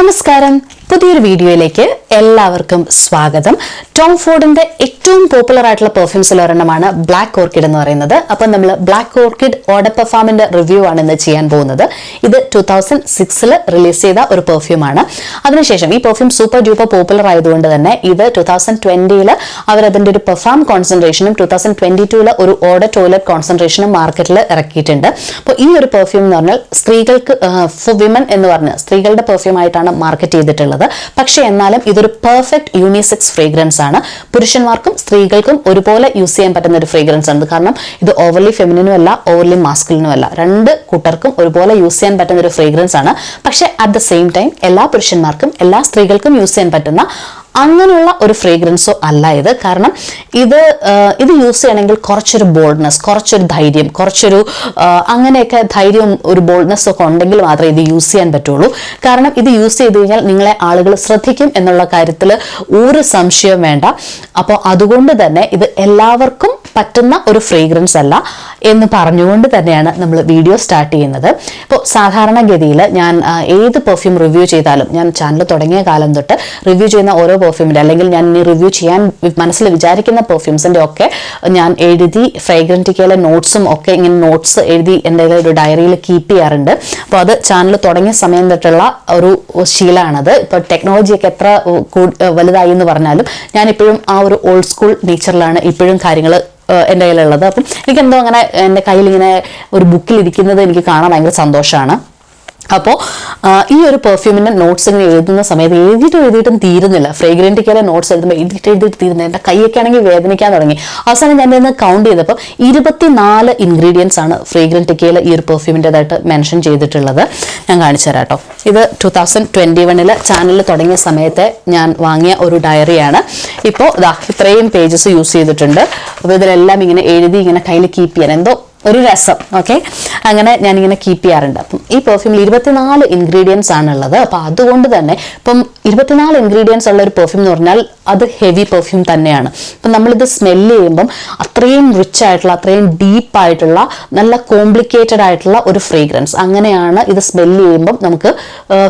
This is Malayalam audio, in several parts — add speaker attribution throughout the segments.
Speaker 1: നമസ്കാരം, പുതിയൊരു വീഡിയോയിലേക്ക് എല്ലാവർക്കും സ്വാഗതം. ടോം ഫോർഡിന്റെ ഏറ്റവും പോപ്പുലർ ആയിട്ടുള്ള പെർഫ്യൂംസിൽ ഒരെണ്ണമാണ് ബ്ലാക്ക് ഓർക്കിഡ് എന്ന് പറയുന്നത്. അപ്പം നമ്മൾ ബ്ലാക്ക് ഓർക്കിഡ് ഓഡർ പെർഫാമിന്റെ റിവ്യൂ ആണ് ഇന്ന് ചെയ്യാൻ പോകുന്നത്. ഇത് 2006 റിലീസ് ചെയ്ത ഒരു പെർഫ്യൂമാണ്. അതിനുശേഷം ഈ പെർഫ്യൂം സൂപ്പർ ഡ്യൂപ്പർ പോപ്പുലർ ആയതുകൊണ്ട് തന്നെ ഇത് 2020 അവരതിന്റെ ഒരു പെർഫാം കോൺസെൻട്രേഷനും 2022 ഒരു ഓഡർ ടോയ്ലറ്റ് കോൺസെൻട്രേഷനും മാർക്കറ്റിൽ ഇറക്കിയിട്ടുണ്ട്. അപ്പോൾ ഈ ഒരു പെർഫ്യൂം എന്ന് പറഞ്ഞാൽ സ്ത്രീകൾക്ക് ഫോർ വിമൻ എന്ന് പറഞ്ഞ് സ്ത്രീകളുടെ പെർഫ്യൂം ആയിട്ടാണ് മാർക്കറ്റ് ചെയ്തിട്ടുള്ളത്. പക്ഷേ എന്നാലും ഇതൊരു പെർഫെക്റ്റ് യൂണിസെക്സ് ഫ്രേഗ്രൻസ് ആണ്. പുരുഷന്മാർക്കും സ്ത്രീകൾക്കും ഒരുപോലെ യൂസ് ചെയ്യാൻ പറ്റുന്ന ഒരു ഫ്രേഗ്രൻസ് ആണ്. കാരണം ഇത് ഓവർലി ഫെമിനിനും അല്ല, ഓവർലി മാസ്കുലിനും അല്ല, രണ്ട് കൂട്ടർക്കും ഒരുപോലെ യൂസ് ചെയ്യാൻ പറ്റുന്ന ഒരു ഫ്രേഗ്രൻസ് ആണ്. പക്ഷേ അറ്റ് ദ സെയിം ടൈം എല്ലാ പുരുഷന്മാർക്കും എല്ലാ സ്ത്രീകൾക്കും യൂസ് ചെയ്യാൻ പറ്റുന്ന അങ്ങനെയുള്ള ഒരു ഫ്രേഗ്രൻസോ അല്ല ഇത്. കാരണം ഇത് യൂസ് ചെയ്യണമെങ്കിൽ കുറച്ചൊരു ബോൾഡ്നെസ്, കുറച്ചൊരു ധൈര്യം, കുറച്ചൊരു അങ്ങനെയൊക്കെ ധൈര്യവും ഒരു ബോൾഡ്നെസ് ഒക്കെ ഉണ്ടെങ്കിൽ മാത്രമേ ഇത് യൂസ് ചെയ്യാൻ പറ്റുള്ളൂ. കാരണം ഇത് യൂസ് ചെയ്ത് കഴിഞ്ഞാൽ നിങ്ങളെ ആളുകൾ ശ്രദ്ധിക്കും എന്നുള്ള കാര്യത്തിൽ ഒരു സംശയവും വേണ്ട. അപ്പോൾ അതുകൊണ്ട് തന്നെ ഇത് എല്ലാവർക്കും പറ്റുന്ന ഒരു ഫ്രേഗ്രൻസ് അല്ല എന്ന് പറഞ്ഞുകൊണ്ട് തന്നെയാണ് നമ്മൾ വീഡിയോ സ്റ്റാർട്ട് ചെയ്യുന്നത്. ഇപ്പോൾ സാധാരണഗതിയിൽ ഞാൻ ഏത് പെർഫ്യൂം റിവ്യൂ ചെയ്താലും, ഞാൻ ചാനൽ തുടങ്ങിയ കാലം തൊട്ട് റിവ്യൂ ചെയ്യുന്ന ഓരോ പെർഫ്യൂമിൻ്റെ അല്ലെങ്കിൽ ഞാൻ ഇനി റിവ്യൂ ചെയ്യാൻ മനസ്സിൽ വിചാരിക്കുന്ന പെർഫ്യൂംസിൻ്റെ ഒക്കെ ഞാൻ എഴുതി ഫ്രേഗ്രൻറ്റിക്കയിലെ നോട്ട്സും ഒക്കെ ഇങ്ങനെ നോട്ട്സ് എഴുതി എൻ്റെ ഒരു ഡയറിയിൽ കീപ്പ് ചെയ്യാറുണ്ട്. അപ്പോൾ അത് ചാനൽ തുടങ്ങിയ സമയം തൊട്ടുള്ള ഒരു ശീലമാണത്. ഇപ്പോൾ ടെക്നോളജിയൊക്കെ എത്ര വലുതായി എന്ന് പറഞ്ഞാലും ഞാനിപ്പോഴും ആ ഒരു ഓൾഡ് സ്കൂൾ നേച്ചറിലാണ് ഇപ്പോഴും കാര്യങ്ങൾ എൻ്റെ കയ്യിലുള്ളത്. അപ്പം എനിക്കെന്തോ അങ്ങനെ എൻ്റെ കയ്യിലിങ്ങനെ ഒരു ബുക്കിലിരിക്കുന്നത് എനിക്ക് കാണാൻ ഭയങ്കര സന്തോഷമാണ്. അപ്പോൾ ഈ ഒരു പെർഫ്യൂമിൻ്റെ നോട്ട്സ് ഇങ്ങനെ എഴുതുന്ന സമയത്ത് എഴുതിയിട്ടും തീരുന്നില്ല. ഫ്രേഗ്രൻറ്റിക്കയിലെ നോട്ട്സ് എഴുതുമ്പോൾ എഴുതിയിട്ട് തീരുന്നില്ല. എൻ്റെ കൈയൊക്കെ ആണെങ്കിൽ വേദനിക്കാൻ തുടങ്ങി. അവസാനം ഞാൻ ഇന്ന് കൗണ്ട് ചെയ്തപ്പോൾ 24 ഇൻഗ്രീഡിയൻസ് ആണ് ഫ്രേഗ്രൻറ്റിക്കയിൽ ഈ ഒരു പെർഫ്യൂമിൻ്റെതായിട്ട് മെൻഷൻ ചെയ്തിട്ടുള്ളത്. ഞാൻ കാണിച്ചു തരാം കേട്ടോ. ഇത് 2021 ചാനലിൽ തുടങ്ങിയ സമയത്തെ ഞാൻ വാങ്ങിയ ഒരു ഡയറിയാണ്. ഇപ്പോൾ ഇത്രയും പേജസ് യൂസ് ചെയ്തിട്ടുണ്ട്. അപ്പോൾ ഇതിലെല്ലാം ഇങ്ങനെ എഴുതി ഇങ്ങനെ കയ്യിൽ കീപ്പ് ചെയ്യാൻ എന്തോ ഒരു രസം. ഓക്കെ, അങ്ങനെ ഞാനിങ്ങനെ കീപ്പ് ചെയ്യാറുണ്ട്. അപ്പം ഈ പെർഫ്യൂമിൽ 24 ഇൻഗ്രീഡിയൻസ് ആണുള്ളത്. അപ്പം അതുകൊണ്ട് തന്നെ ഇപ്പം 24 ഇൻഗ്രീഡിയൻസ് ഉള്ള ഒരു പെർഫ്യൂം എന്ന് പറഞ്ഞാൽ അത് ഹെവി പെർഫ്യൂം തന്നെയാണ്. അപ്പം നമ്മളിത് സ്മെല്ല് ചെയ്യുമ്പം അത്രയും റിച്ച് ആയിട്ടുള്ള, അത്രയും ഡീപ്പായിട്ടുള്ള, നല്ല കോംപ്ലിക്കേറ്റഡ് ആയിട്ടുള്ള ഒരു ഫ്രേഗ്രൻസ് അങ്ങനെയാണ് ഇത് സ്മെല്ല് ചെയ്യുമ്പം നമുക്ക്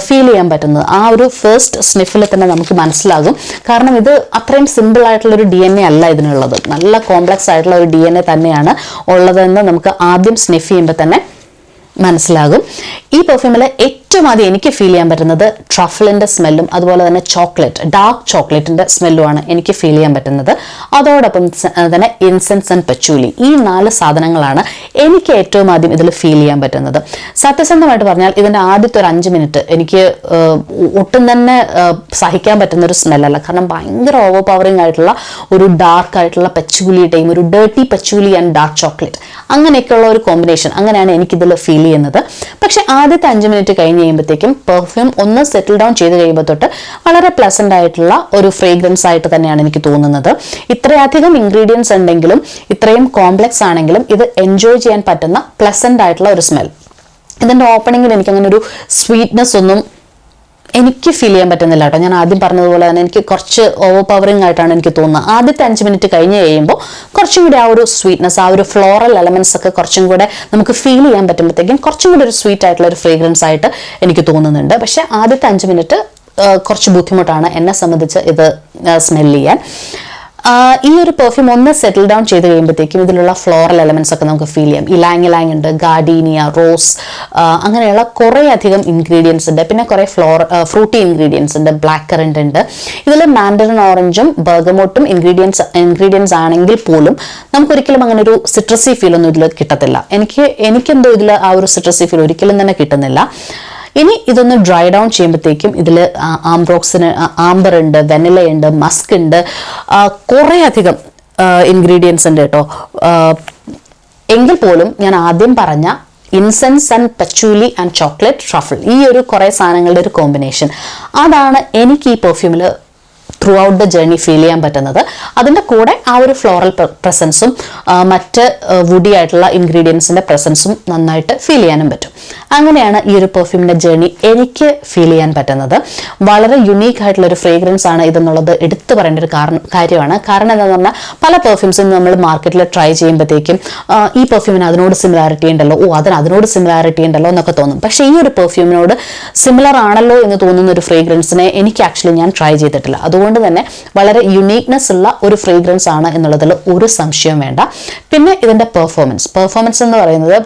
Speaker 1: ഫീൽ ചെയ്യാൻ പറ്റുന്നത്. ആ ഒരു ഫസ്റ്റ് സ്നിഫിൽ തന്നെ നമുക്ക് മനസ്സിലാകും. കാരണം ഇത് അത്രയും സിമ്പിൾ ആയിട്ടുള്ള ഒരു DNA അല്ല ഇതിനുള്ളത്. നല്ല കോംപ്ലക്സ് ആയിട്ടുള്ള ഒരു DNA തന്നെയാണ് ഉള്ളതെന്ന് നമുക്ക് ആദ്യം സ്നിഫ് ചെയ്യുമ്പോൾ തന്നെ മനസ്സിലാകും. ഈ പെർഫ്യൂമിൽ ഏറ്റവും ആദ്യം എനിക്ക് ഫീൽ ചെയ്യാൻ പറ്റുന്നത് ട്രഫിളിൻ്റെ സ്മെല്ലും അതുപോലെ തന്നെ ചോക്ലേറ്റ്, ഡാർക്ക് ചോക്ലേറ്റിൻ്റെ സ്മെല്ലുമാണ് എനിക്ക് ഫീൽ ചെയ്യാൻ പറ്റുന്നത്. അതോടൊപ്പം തന്നെ ഇൻസെൻസ് ആൻഡ് പച്ചൂലി, ഈ 4 സാധനങ്ങളാണ് എനിക്ക് ഏറ്റവും ആദ്യം ഇതിൽ ഫീൽ ചെയ്യാൻ പറ്റുന്നത്. സത്യസന്ധമായിട്ട് പറഞ്ഞാൽ ഇതിൻ്റെ ആദ്യത്തെ ഒരു 5 മിനിറ്റ് എനിക്ക് ഒട്ടും തന്നെ സഹിക്കാൻ പറ്റുന്ന ഒരു സ്മെല്ലല്ല. കാരണം ഭയങ്കര ഓവർ പവറിങ് ആയിട്ടുള്ള ഒരു ഡാർക്ക് ആയിട്ടുള്ള പച്ചൂലിയുടെയും ഒരു ഡേർട്ടി പച്ചൂലി ആൻഡ് ഡാർക്ക് ചോക്ലേറ്റ് അങ്ങനെയൊക്കെയുള്ള ഒരു കോമ്പിനേഷൻ, അങ്ങനെയാണ് എനിക്കിതിൽ ഫീൽ ചെയ്യുന്നത്. പക്ഷെ ആദ്യത്തെ 5 മിനിറ്റ് കഴിഞ്ഞ് കഴിയുമ്പോഴത്തേക്കും പെർഫ്യൂം ഒന്ന് സെറ്റിൽ ഡൗൺ ചെയ്ത് കഴിയുമ്പോൾ തൊട്ട് വളരെ പ്ലസന്റ് ആയിട്ടുള്ള ഒരു ഫ്രേഗ്രൻസ് ആയിട്ട് തന്നെയാണ് എനിക്ക് തോന്നുന്നത്. ഇത്രയധികം ഇൻഗ്രീഡിയൻസ് ഉണ്ടെങ്കിലും ഇത്രയും കോംപ്ലക്സ് ആണെങ്കിലും ഇത് എൻജോയ് ചെയ്യാൻ പറ്റുന്ന പ്ലസന്റ് ആയിട്ടുള്ള ഒരു സ്മെൽ. ഇതിൻ്റെ ഓപ്പണിങ്ങിൽ എനിക്ക് അങ്ങനെ ഒരു സ്വീറ്റ്നെസ് ഒന്നും എനിക്ക് ഫീൽ ചെയ്യാൻ പറ്റുന്നില്ല കേട്ടോ. ഞാൻ ആദ്യം പറഞ്ഞതുപോലെ തന്നെ എനിക്ക് കുറച്ച് ഓവർ പവറിങ് ആയിട്ടാണ് എനിക്ക് തോന്നുന്നത്. ആദ്യത്തെ 5 മിനിറ്റ് കഴിഞ്ഞ് കഴിയുമ്പോൾ കുറച്ചും കൂടി ആ ഒരു സ്വീറ്റ്നെസ്, ആ ഒരു ഫ്ലോറൽ എലമെന്റ്സ് ഒക്കെ കുറച്ചും കൂടെ നമുക്ക് ഫീൽ ചെയ്യാൻ പറ്റുമ്പോഴത്തേക്കും കുറച്ചും കൂടി ഒരു സ്വീറ്റ് ആയിട്ടുള്ള ഒരു ഫ്രേഗ്രൻസ് ആയിട്ട് എനിക്ക് തോന്നുന്നുണ്ട്. പക്ഷെ ആദ്യത്തെ 5 മിനിറ്റ് കുറച്ച് ബുദ്ധിമുട്ടാണ് എന്നെ സംബന്ധിച്ച് ഇത് സ്മെൽ ചെയ്യാൻ. ഈ ഒരു പെർഫ്യൂം ഒന്ന് സെറ്റിൽ ഡൗൺ ചെയ്ത് കഴിയുമ്പോഴത്തേക്കും ഇതിലുള്ള ഫ്ലോറൽ എലമെന്റ്സ് ഒക്കെ നമുക്ക് ഫീൽ ചെയ്യാം. ഇലാങ് ഉണ്ട്, ഗാർഡീനിയ, റോസ്, അങ്ങനെയുള്ള കുറേ അധികം ഇൻഗ്രീഡിയൻസ് ഉണ്ട്. പിന്നെ കുറേ ഫ്രൂട്ടി ഇൻഗ്രീഡിയൻസ് ഉണ്ട്, ബ്ലാക്ക് കറന്റ് ഉണ്ട്. ഇതിൽ മാൻഡറിൻ ഓറഞ്ചും ബർഗമോട്ടും ഇൻഗ്രീഡിയൻസ് ആണെങ്കിൽ പോലും നമുക്കൊരിക്കലും അങ്ങനെ ഒരു സിട്രസി ഫീൽ ഒന്നും ഇതിൽ കിട്ടത്തില്ല. എനിക്കെന്തോ ഇതിൽ ആ ഒരു സിട്രസി ഫീൽ ഒരിക്കലും തന്നെ കിട്ടുന്നില്ല. ഇനി ഇതൊന്ന് ഡ്രൈ ഡൗൺ ചെയ്യുമ്പോഴത്തേക്കും ഇതിൽ ആംബർ ഉണ്ട്, വെനില ഉണ്ട്, മസ്ക് ഉണ്ട്, കുറേ അധികം ഇൻഗ്രീഡിയൻസ് ഉണ്ട് കേട്ടോ. എങ്കിൽ പോലും ഞാൻ ആദ്യം പറഞ്ഞ incense and patchouli and chocolate truffle, ഈ ഒരു കുറേ സാധനങ്ങളുടെ ഒരു കോമ്പിനേഷൻ, അതാണ് എനിക്ക് ഈ പെർഫ്യൂമിൽ throughout the journey feel ചെയ്യാൻ പറ്റുന്നത്. അതിൻ്റെ കൂടെ ആ ഒരു ഫ്ലോറൽ പ്രസൻസും മറ്റ് വുഡി ആയിട്ടുള്ള ഇൻഗ്രീഡിയൻസിൻ്റെ പ്രസൻസും നന്നായിട്ട് ഫീൽ ചെയ്യാനും പറ്റും. അങ്ങനെയാണ് ഈ ഒരു പെർഫ്യൂമിൻ്റെ ജേർണി എനിക്ക് ഫീൽ ചെയ്യാൻ പറ്റുന്നത്. വളരെ യുണീക്ക് ആയിട്ടുള്ള ഒരു ഫ്രേഗ്രൻസ് ആണ് ഇതെന്നുള്ളത് എടുത്തു പറയേണ്ട ഒരു കാര്യമാണ്. കാരണം എന്താണെന്ന് പറഞ്ഞാൽ പല പെർഫ്യൂംസും നമ്മൾ മാർക്കറ്റിൽ ട്രൈ ചെയ്യുമ്പോഴത്തേക്കും ഈ പെർഫ്യൂമിന് അതിനോട് സിമിലാരിറ്റി ഉണ്ടല്ലോ, അതിനോട് സിമിലാരിറ്റി ഉണ്ടല്ലോ എന്നൊക്കെ തോന്നും. പക്ഷേ ഈ ഒരു പെർഫ്യൂമിനോട് സിമിലർ ആണല്ലോ എന്ന് തോന്നുന്ന ഒരു ഫ്രേഗ്രൻസിനെ എനിക്ക് ആക്ച്വലി ഞാൻ ട്രൈ ചെയ്തിട്ടില്ല. അതുകൊണ്ട് തന്നെ വളരെ യുണീക്നെസ് ഉള്ള ഒരു ഫ്രേഗ്രൻസ് ആണ് എന്നുള്ളതിൽ ഒരു സംശയവും വേണ്ട. പിന്നെ ഇതിൻ്റെ പെർഫോമൻസ് എന്ന് പറയുന്നത്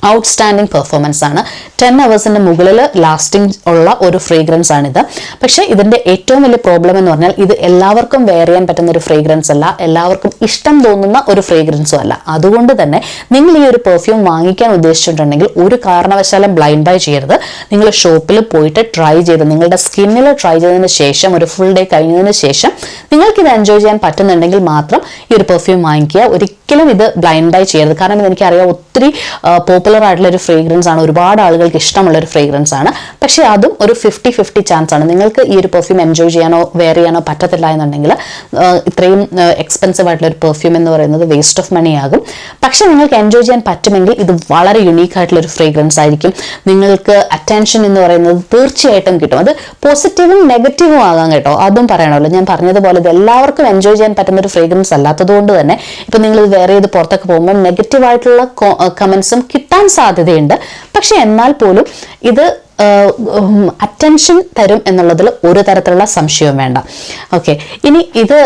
Speaker 1: ഔട്ട്സ്റ്റാൻഡിങ് പെർഫോമൻസ് ആണ്. 10 hours മുകളിൽ ലാസ്റ്റിംഗ് ഉള്ള ഒരു ഫ്രേഗ്രൻസ് ആണിത്. പക്ഷേ ഇതിൻ്റെ ഏറ്റവും വലിയ പ്രോബ്ലം എന്ന് പറഞ്ഞാൽ ഇത് എല്ലാവർക്കും വെയർ ചെയ്യാൻ പറ്റുന്ന ഒരു ഫ്രേഗ്രൻസ് അല്ല, എല്ലാവർക്കും ഇഷ്ടം തോന്നുന്ന ഒരു ഫ്രേഗ്രൻസും അല്ല. അതുകൊണ്ട് തന്നെ നിങ്ങൾ ഈ ഒരു പെർഫ്യൂം വാങ്ങിക്കാൻ ഉദ്ദേശിച്ചിട്ടുണ്ടെങ്കിൽ ഒരു കാരണവശാലും ബ്ലൈൻഡ് ബൈ ചെയ്യരുത്. നിങ്ങൾ ഷോപ്പിൽ പോയിട്ട് ട്രൈ ചെയ്ത് നിങ്ങളുടെ സ്കിന്നിൽ ട്രൈ ചെയ്തതിന് ശേഷം ഒരു ഫുൾ ഡേ കഴിഞ്ഞതിന് ശേഷം നിങ്ങൾക്കിത് എൻജോയ് ചെയ്യാൻ പറ്റുന്നുണ്ടെങ്കിൽ മാത്രം ഈ ഒരു പെർഫ്യൂം വാങ്ങിക്കുക. ഒരിക്കലും ഇത് ബ്ലൈൻഡ് ബൈ ചെയ്യരുത്. കാരണം ഇതെനിക്കറിയാം ഒത്തിരി പോപ്പുലർ ആയിട്ടുള്ള ഒരു ഫ്രേഗ്രൻസ് ആണ്, ഒരുപാട് ആളുകൾക്ക് ഇഷ്ടമുള്ള ഒരു ഫ്രേഗ്രൻസ് ആണ്. പക്ഷേ അതും ഒരു 50-50 ചാൻസ് ആണ്. നിങ്ങൾക്ക് ഈ ഒരു പെർഫ്യൂം എൻജോയ് ചെയ്യാനോ വെയർ ചെയ്യാനോ പറ്റത്തില്ല എന്നുണ്ടെങ്കിൽ ഇത്രയും എക്സ്പെൻസീവ് ആയിട്ടുള്ള ഒരു പെർഫ്യൂം എന്ന് പറയുന്നത് വേസ്റ്റ് ഓഫ് മണി ആകും. പക്ഷെ നിങ്ങൾക്ക് എൻജോയ് ചെയ്യാൻ പറ്റുമെങ്കിൽ ഇത് വളരെ യുണീക്ക് ആയിട്ടുള്ള ഒരു ഫ്രേഗ്രൻസ് ആയിരിക്കും. നിങ്ങൾക്ക് അറ്റൻഷൻ എന്ന് പറയുന്നത് തീർച്ചയായിട്ടും കിട്ടും. അത് പോസിറ്റീവും നെഗറ്റീവും ആകാം കേട്ടോ, അതും പറയണമല്ലോ. ഞാൻ പറഞ്ഞതുപോലെ ഇത് എല്ലാവർക്കും എൻജോയ് ചെയ്യാൻ പറ്റുന്ന ഒരു ഫ്രേഗ്രൻസ് അല്ലാത്തതുകൊണ്ട് തന്നെ ഇപ്പം നിങ്ങൾ ഇത് വെയർ ചെയ്ത് പുറത്തൊക്കെ പോകുമ്പോൾ നെഗറ്റീവായിട്ടുള്ള കമൻസും കിട്ടാൻ സാധ്യതയുണ്ട്. പക്ഷെ എന്നാൽ പോലും ഇത് അറ്റൻഷൻ തരും എന്നുള്ളതിൽ ഒരു തരത്തിലുള്ള സംശയവും വേണ്ട. ഓക്കെ, ഇനി ഇത്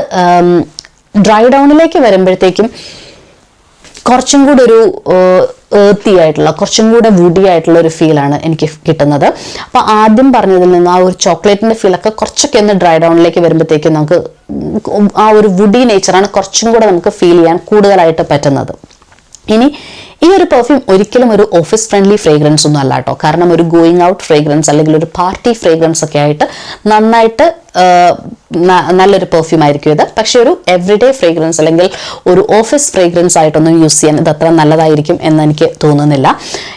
Speaker 1: ഡ്രൈ ഡൗണിലേക്ക് വരുമ്പോഴത്തേക്കും കുറച്ചും കൂടെ ഒരു ഏർത്തി ആയിട്ടുള്ള, കുറച്ചും കൂടെ വുഡി ആയിട്ടുള്ള ഒരു ഫീലാണ് എനിക്ക് കിട്ടുന്നത്. അപ്പോൾ ആദ്യം പറഞ്ഞതിൽ നിന്ന് ആ ഒരു ചോക്ലേറ്റിൻ്റെ ഫീലൊക്കെ കുറച്ചൊക്കെ ഒന്ന് ഡ്രൈ ഡൗണിലേക്ക് വരുമ്പോഴത്തേക്കും നമുക്ക് ആ ഒരു വുഡി നേച്ചറാണ് കുറച്ചും കൂടെ നമുക്ക് ഫീൽ ചെയ്യാൻ കൂടുതലായിട്ട് പറ്റുന്നത്. ഇനി ഈ ഒരു പെർഫ്യൂം ഒരിക്കലും ഒരു ഓഫീസ് ഫ്രണ്ട്ലി ഫ്രേഗ്രൻസ് ഒന്നും അല്ല കേട്ടോ. കാരണം ഒരു ഗോയിങ് ഔട്ട് ഫ്രേഗ്രൻസ് അല്ലെങ്കിൽ ഒരു പാർട്ടി ഫ്രേഗ്രൻസ് ഒക്കെ ആയിട്ട് നന്നായിട്ട് നല്ലൊരു പെർഫ്യൂം ആയിരിക്കും ഇത്. പക്ഷെ ഒരു എവറിഡേ ഫ്രേഗ്രൻസ് അല്ലെങ്കിൽ ഒരു ഓഫീസ് ഫ്രേഗ്രൻസ് ആയിട്ടൊന്നും യൂസ് ചെയ്യാൻ ഇത് അത്ര നല്ലതായിരിക്കും എന്ന് എനിക്ക് തോന്നുന്നില്ല.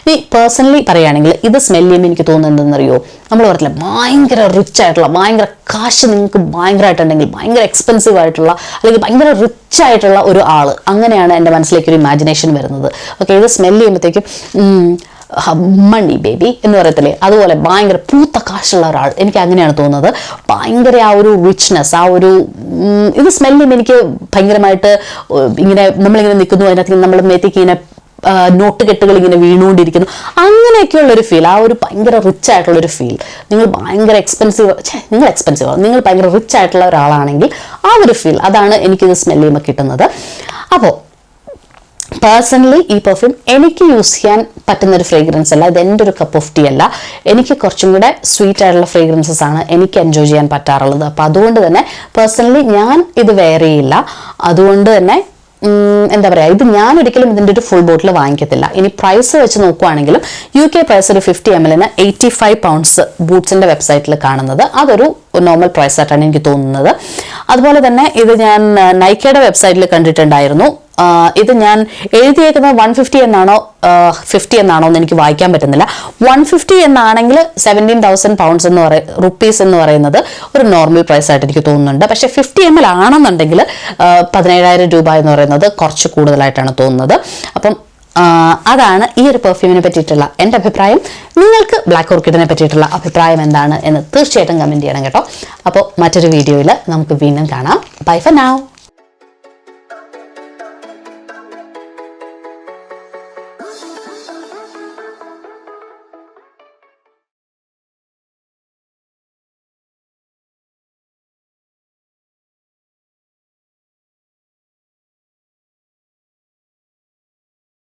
Speaker 1: ഇനി പേഴ്സണലി പറയുകയാണെങ്കിൽ ഇത് സ്മെൽ ചെയ്യുമ്പോൾ എനിക്ക് തോന്നുന്നത് എന്തെന്നറിയോ, നമ്മൾ പറഞ്ഞില്ല ഭയങ്കര റിച്ച് ആയിട്ടുള്ള, ഭയങ്കര കാശ് നിങ്ങൾക്ക് ഭയങ്കരമായിട്ടുണ്ടെങ്കിൽ ഭയങ്കര എക്സ്പെൻസീവ് ആയിട്ടുള്ള അല്ലെങ്കിൽ ഭയങ്കര റിച്ച് ആയിട്ടുള്ള ഒരു ആള്, അങ്ങനെയാണ് എൻ്റെ മനസ്സിലേക്ക് ഒരു ഇമാജിനേഷൻ വരുന്നത്. ഓക്കെ, ഇത് സ്മെൽ ചെയ്യുമ്പോഴത്തേക്കും മണി ബേബി എന്ന് പറയത്തില്ലേ, അതുപോലെ ഭയങ്കര പൂത്ത കാശുള്ള ഒരാൾ, എനിക്ക് അങ്ങനെയാണ് തോന്നുന്നത്. ഭയങ്കര ആ ഒരു റിച്ച്നെസ്, ആ ഒരു ഇത് സ്മെൽ ചെയ്യുമ്പോൾ എനിക്ക് ഭയങ്കരമായിട്ട് ഇങ്ങനെ നമ്മളിങ്ങനെ നിൽക്കുന്നു, അതിനകത്ത് നമ്മൾ മേത്തേക്ക് ഇങ്ങനെ നോട്ട് കെട്ടുകൾ ഇങ്ങനെ വീണുകൊണ്ടിരിക്കുന്നു, അങ്ങനെയൊക്കെയുള്ളൊരു ഫീൽ, ആ ഒരു ഭയങ്കര റിച്ച് ആയിട്ടുള്ളൊരു ഫീൽ. നിങ്ങൾ ഭയങ്കര നിങ്ങൾ ഭയങ്കര റിച്ച് ആയിട്ടുള്ള ഒരാളാണെങ്കിൽ ആ ഒരു ഫീൽ, അതാണ് എനിക്കിത് സ്മെൽ ചെയ്യുമ്പോൾ കിട്ടുന്നത്. അപ്പോൾ പേഴ്സണലി ഈ പെർഫ്യൂം എനിക്ക് യൂസ് ചെയ്യാൻ പറ്റുന്നൊരു ഫ്രേഗ്രൻസ് അല്ല, ഇത് എൻ്റെ ഒരു കപ്പ് ഓഫ് ടീ അല്ല. എനിക്ക് കുറച്ചും കൂടെ സ്വീറ്റ് ആയിട്ടുള്ള ഫ്രേഗ്രൻസസ് ആണ് എനിക്ക് എൻജോയ് ചെയ്യാൻ പറ്റാറുള്ളത്. അപ്പോൾ അതുകൊണ്ട് തന്നെ പേഴ്സണലി ഞാൻ ഇത് വെയർ ചെയ്യില്ല. അതുകൊണ്ട് തന്നെ എന്താ പറയുക, ഇത് ഞാൻ ഒരിക്കലും ഇതിൻ്റെ ഒരു ഫുൾ ബോട്ടിൽ വാങ്ങിക്കത്തില്ല. ഇനി പ്രൈസ് വെച്ച് നോക്കുവാണെങ്കിലും UK പ്രൈസ് ഒരു 50 ml 85 pounds ബൂട്ട്സിൻ്റെ വെബ്സൈറ്റിൽ കാണുന്നത്. അതൊരു നോർമൽ പ്രൈസ് ആയിട്ടാണ് എനിക്ക് തോന്നുന്നത്. അതുപോലെ തന്നെ ഇത് ഞാൻ നൈക്കയുടെ വെബ്സൈറ്റിൽ കണ്ടിട്ടുണ്ടായിരുന്നു. ഇത് ഞാൻ എഴുതിയേക്കുന്നത് 150 എന്നാണോ 50 എന്നാണോ എന്ന് എനിക്ക് വായിക്കാൻ പറ്റുന്നില്ല. 150 എന്നാണെങ്കിൽ 17,000 pounds റുപ്പീസ് എന്ന് പറയുന്നത് ഒരു നോർമൽ പ്രൈസ് ആയിട്ട് എനിക്ക് തോന്നുന്നുണ്ട്. പക്ഷേ 50 ml ആണെന്നുണ്ടെങ്കിൽ 17,000 രൂപ എന്ന് പറയുന്നത് കുറച്ച് കൂടുതലായിട്ടാണ് തോന്നുന്നത്. അപ്പം അതാണ് ഈ ഒരു പെർഫ്യൂമിനെ പറ്റിയിട്ടുള്ള എൻ്റെ അഭിപ്രായം. നിങ്ങൾക്ക് ബ്ലാക്ക് ഓർക്കിഡിനെ പറ്റിയിട്ടുള്ള അഭിപ്രായം എന്താണ് എന്ന് തീർച്ചയായിട്ടും കമൻറ്റ് ചെയ്യണം കേട്ടോ. അപ്പോൾ മറ്റൊരു വീഡിയോയിൽ നമുക്ക് വീണ്ടും കാണാം. Bye for now.